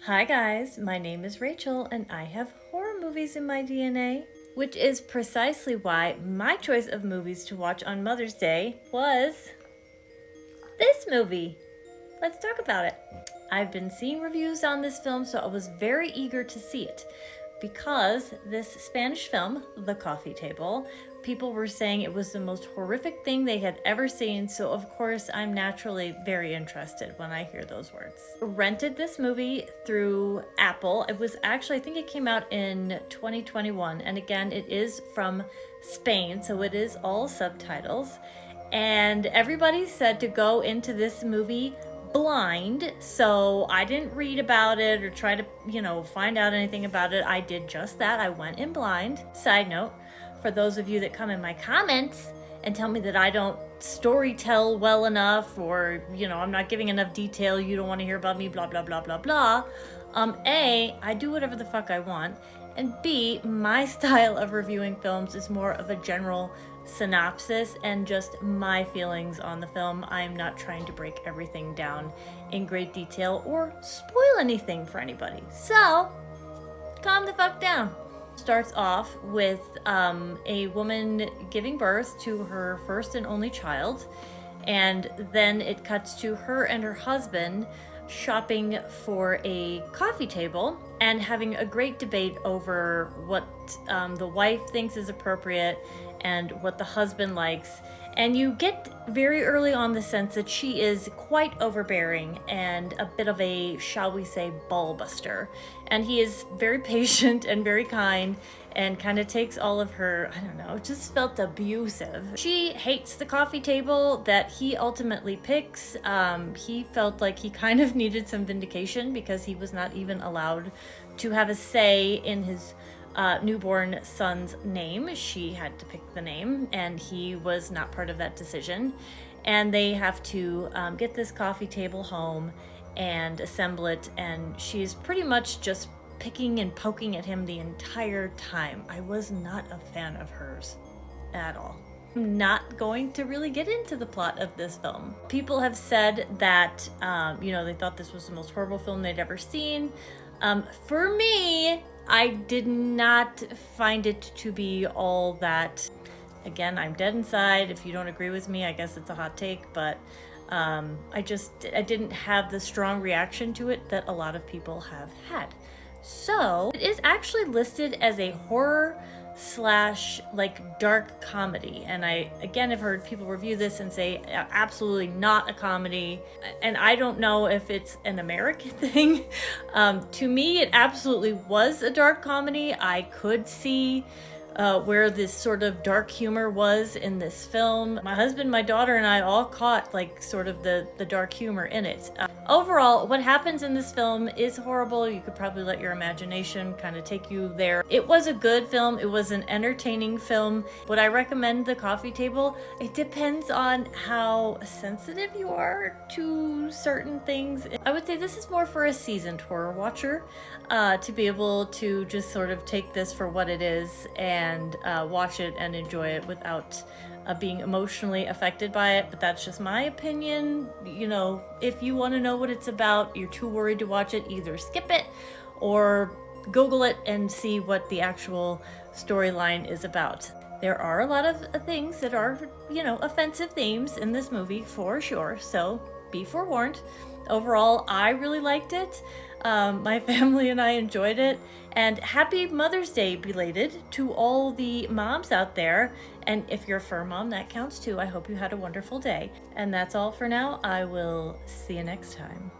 Hi guys, my name is Rachel and I have horror movies in my DNA, which is precisely why my choice of movies to watch on Mother's Day was this movie. Let's talk about it. I've been seeing reviews on this film, so I was very eager to see it because this Spanish film, The Coffee Table, people were saying it was the most horrific thing they had ever seen, so of course I'm naturally very interested when I hear those words. Rented this movie through Apple. It was actually, I think it came out in 2021, and again, it is from Spain, so it is all subtitles. And everybody said to go into this movie blind, so I didn't read about it or try to, find out anything about it. I did just that. I went in blind. Side note, for those of you that come in my comments and tell me that I don't story tell well enough, or, I'm not giving enough detail, you don't want to hear about me, blah, blah, blah, blah, blah. A, I do whatever the fuck I want. And B, my style of reviewing films is more of a general synopsis and just my feelings on the film. I'm not trying to break everything down in great detail or spoil anything for anybody. So, calm the fuck down. Starts off with a woman giving birth to her first and only child, and then it cuts to her and her husband shopping for a coffee table and having a great debate over what the wife thinks is appropriate and what the husband likes. And you get very early on the sense that she is quite overbearing and a bit of a, shall we say, ball buster. And he is very patient and very kind and kind of takes all of her, it just felt abusive. She hates the coffee table that he ultimately picks. He felt like he kind of needed some vindication because he was not even allowed to have a say in his newborn son's name. She had to pick the name, and he was not part of that decision. And they have to get this coffee table home and assemble it, and she's pretty much just picking and poking at him the entire time. I was not a fan of hers at all. I'm not going to really get into the plot of this film. People have said that, they thought this was the most horrible film they'd ever seen. For me, I did not find it to be all that. Again, I'm dead inside. If you don't agree with me, I guess it's a hot take, but I didn't have the strong reaction to it that a lot of people have had. So it is actually listed as a horror / dark comedy, and I again have heard people review this and say absolutely not a comedy, and I don't know if it's an American thing. To me, it absolutely was a dark comedy. I could see where this sort of dark humor was in this film. My husband, my daughter, and I all caught sort of the dark humor in it. Overall, what happens in this film is horrible. You could probably let your imagination kind of take you there. It was a good film. It was an entertaining film. Would I recommend The Coffee Table? It depends on how sensitive you are to certain things. I would say this is more for a seasoned horror watcher to be able to just sort of take this for what it is and watch it and enjoy it without being emotionally affected by it. But that's just my opinion. If you want to know what it's about, you're too worried to watch it, either skip it or Google it and see what the actual storyline is about. There are a lot of things that are, offensive themes in this movie for sure, so be forewarned. Overall, I really liked it. My family and I enjoyed it, and happy Mother's Day belated to all the moms out there. And if you're a fur mom, that counts too. I hope you had a wonderful day. And that's all for now. I will see you next time.